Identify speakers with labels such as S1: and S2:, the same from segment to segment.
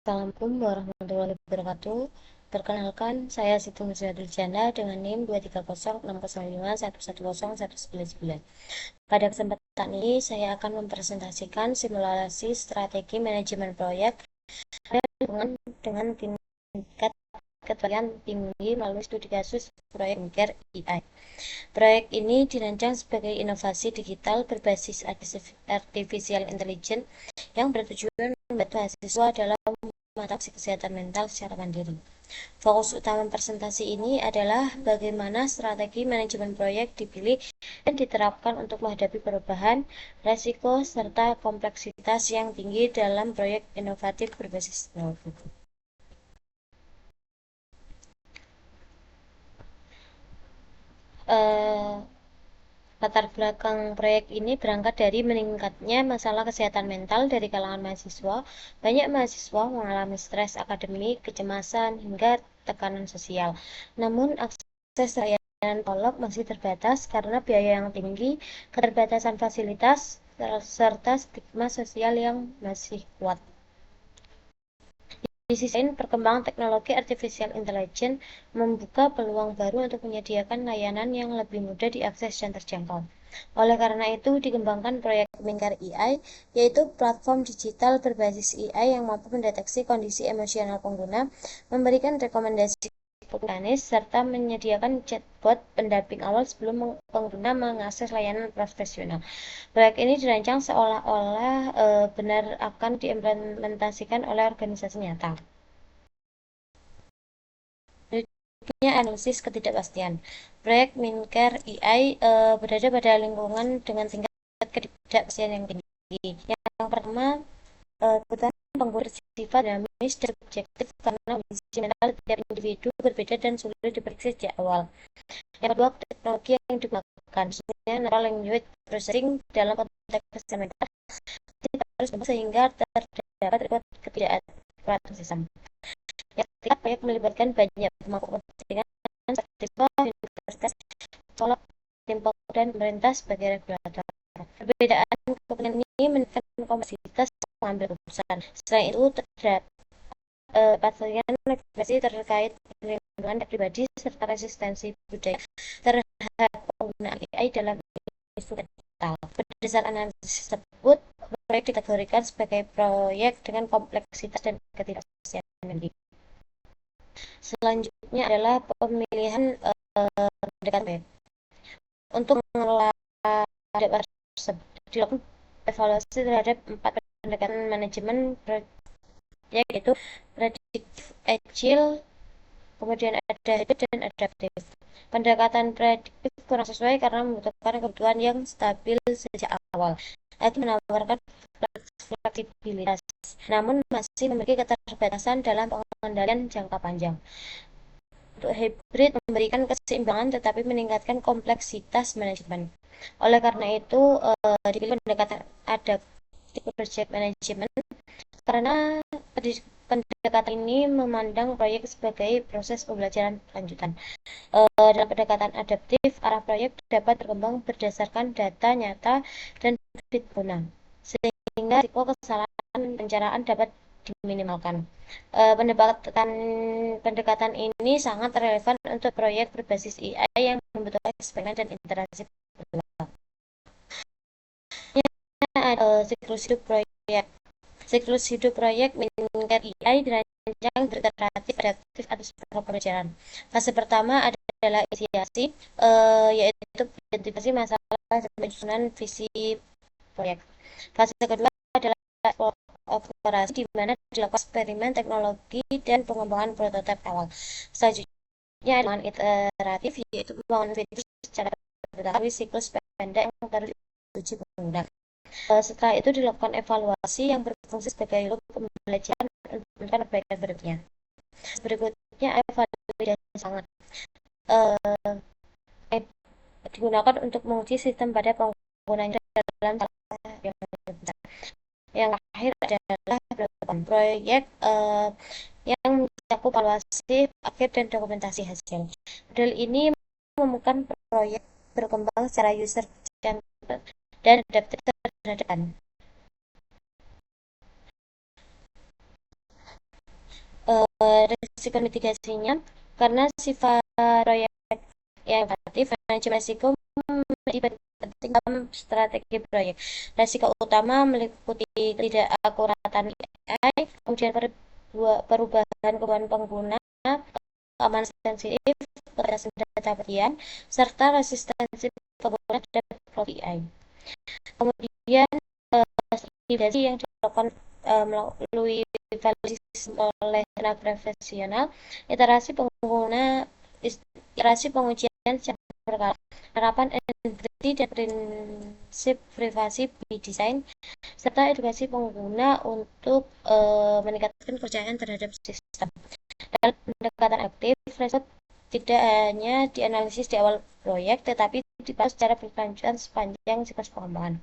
S1: Assalamualaikum warahmatullahi wabarakatuh. Perkenalkan, saya Siti Nurhayati Jana dengan NIM 2306051101199. Pada kesempatan ini, saya akan mempresentasikan simulasi strategi manajemen proyek dengan tingkat keterampilan tinggi melalui studi kasus proyek Care AI. Proyek ini dirancang sebagai inovasi digital berbasis artificial intelligence yang bertujuan membantu mahasiswa dalam mengatasi kesehatan mental secara mandiri. Fokus utama presentasi ini adalah bagaimana strategi manajemen proyek dipilih dan diterapkan untuk menghadapi perubahan, resiko, serta kompleksitas yang tinggi dalam proyek inovatif berbasis teknologi. Eh, Latar belakang proyek ini berangkat dari meningkatnya masalah kesehatan mental dari kalangan mahasiswa. Banyak mahasiswa mengalami stres akademik, kecemasan, hingga tekanan sosial. Namun, akses layanan psikolog masih terbatas karena biaya yang tinggi, keterbatasan fasilitas, serta stigma sosial yang masih kuat. Di sisi lain, perkembangan teknologi artificial intelligence membuka peluang baru untuk menyediakan layanan yang lebih mudah diakses dan terjangkau. Oleh karena itu, dikembangkan proyek Mincar AI, yaitu platform digital berbasis AI yang mampu mendeteksi kondisi emosional pengguna, memberikan rekomendasi organis, serta menyediakan chatbot pendamping awal sebelum pengguna mengakses layanan profesional. Proyek ini dirancang seolah-olah benar akan diimplementasikan oleh organisasi nyata. Berikutnya analisis ketidakpastian. Proyek Mincare AI berada pada lingkungan dengan tingkat ketidakpastian yang tinggi. Yang pertama, kebutuhan pengguna bersifat dinamis dan subjektif karena kondisi mental setiap individu berbeda dan sulit diprediksi sejak awal. Yang kedua, teknologi yang digunakan, misalnya natural language processing dalam konteks kesehatan mental, tidak harus sehingga terdapat ketidakakuratan sistem. Yang ketiga, proyek melibatkan banyak pemangku kepentingan seperti universitas, sekolah, tim dan pemerintah sebagai regulator. Perbedaan kepentingan ini meningkatkan kompleksitas mengambil keputusan. Selain itu, terdapat kepentingan regulasi terkait perlindungan pribadi serta resistensi budaya terhadap penggunaan AI dalam isu digital. Berdasarkan analisis tersebut, proyek dikategorikan sebagai proyek dengan kompleksitas dan ketidakpastian tinggi. Selanjutnya adalah pemilihan pendekatan untuk mengelola data tersebut. Dilakukan evaluasi terhadap 4 pendekatan manajemen proyek, yaitu prediktif, agile, kemudian ada hybrid dan adaptif. Pendekatan prediktif kurang sesuai karena membutuhkan kebutuhan yang stabil sejak awal. Itu menawarkan fleksibilitas, namun masih memiliki keterbatasan dalam pengendalian jangka panjang. Untuk hybrid memberikan keseimbangan tetapi meningkatkan kompleksitas manajemen. Oleh karena itu, dipilih pendekatan adaptive project management karena pendekatan ini memandang proyek sebagai proses pembelajaran lanjutan. Dalam pendekatan adaptif, arah proyek dapat berkembang berdasarkan data nyata dan feedback pengguna, sehingga risiko kesalahan perencanaan dapat diminimalkan. Pendekatan pendekatan ini sangat relevan untuk proyek berbasis AI yang membutuhkan eksperimen dan interaksi berulang. Siklus hidup proyek. Siklus hidup proyek meningkat AI dirancang iteratif, adaptif, atau sebuah pembelajaran. Fase pertama adalah inisiasi, yaitu identifikasi masalah dan penyusunan visi proyek. Fase kedua adalah eksplorasi, di mana dilakukan eksperimen teknologi dan pengembangan prototipe awal. Selanjutnya adalah iteratif, yaitu pembangunan fitur secara bertahap, siklus pendek yang terus diuji pengguna. Setelah itu dilakukan evaluasi yang berfungsi sebagai loop pembelajaran untuk menentukan perbaikan berikutnya. Berikutnya evaluasi sangat digunakan untuk menguji sistem pada penggunanya dalam yang besar. Yang terakhir adalah proyek yang mencakup evaluasi akhir dan dokumentasi hasil. Model ini memungkinkan proyek berkembang secara user centered dan adaptif terhadap Risiko mitigasinya karena sifat proyek yang inovatif, manajemen risiko menjadi penting dalam strategi proyek. Risiko utama meliputi ketidakakuratan AI, kemudian perubahan kebutuhan pengguna, keamanan sensitif, keterbatasan data bagian, serta resistensi pengguna terhadap AI. Kemudian validasi yang dilakukan melalui validasi oleh tenaga profesional, iterasi pengguna, iterasi pengujian secara berkala, penerapan integriti dan prinsip privasi by design, serta edukasi pengguna untuk meningkatkan kepercayaan terhadap sistem. Dalam pendekatan aktif, result tidak hanya dianalisis di awal proyek, tetapi dibahas secara berkelanjutan sepanjang siklus pengembangan.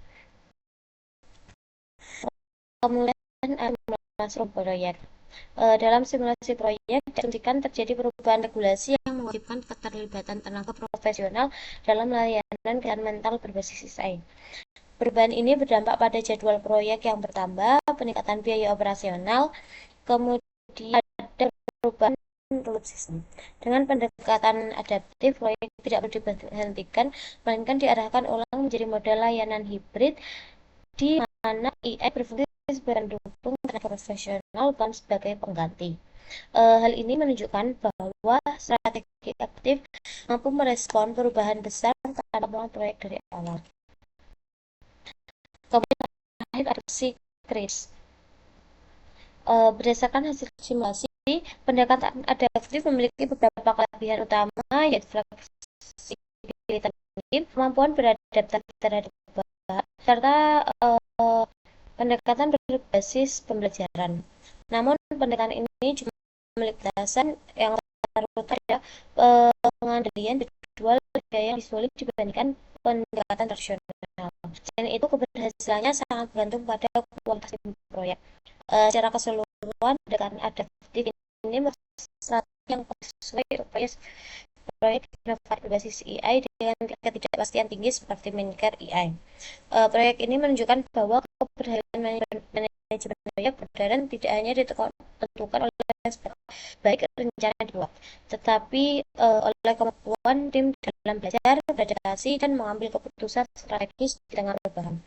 S1: Kemudian simulasi proyek. Dalam simulasi proyek diasumsikan terjadi perubahan regulasi yang mewajibkan keterlibatan tenaga profesional dalam layanan kesehatan mental berbasis AI. Perubahan ini berdampak pada jadwal proyek yang bertambah, peningkatan biaya operasional, kemudian ada perubahan root sistem. Dengan pendekatan adaptif, proyek tidak perlu diberhentikan, melainkan diarahkan ulang menjadi model layanan hibrid di mana AI berfungsi sebagai pendukung tenaga profesional bukan sebagai pengganti. Hal ini menunjukkan bahwa strategi aktif mampu merespon perubahan besar tanpa memulai proyek dari awal. Kemudian terakhir adopsi KRIS. Berdasarkan hasil simulasi, pendekatan adaptif memiliki beberapa kelebihan utama, yaitu fleksibilitas tinggi, kemampuan beradaptasi terhadap perubahan, serta pendekatan berbasis pembelajaran. Namun pendekatan ini juga memiliki batasan yang terutama pengendalian jadwal yang sulit dibandingkan pendekatan tradisional. Selain itu, keberhasilannya sangat bergantung pada kualitas proyek. Secara keseluruhan, pendekatan adaptif ini strategi yang sesuai supaya proyek inovatif berbasis AI dengan ketidakpastian tinggi seperti Mindcare AI. Proyek ini menunjukkan bahwa keberhasilan manajemen proyek modern tidak hanya ditentukan oleh baik rencana dibuat, tetapi oleh kemampuan tim dalam belajar, beradaptasi, dan mengambil keputusan strategis di tengah perubahan.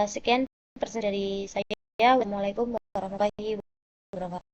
S1: Sekian persen dari saya. Wassalamualaikum warahmatullahi wabarakatuh.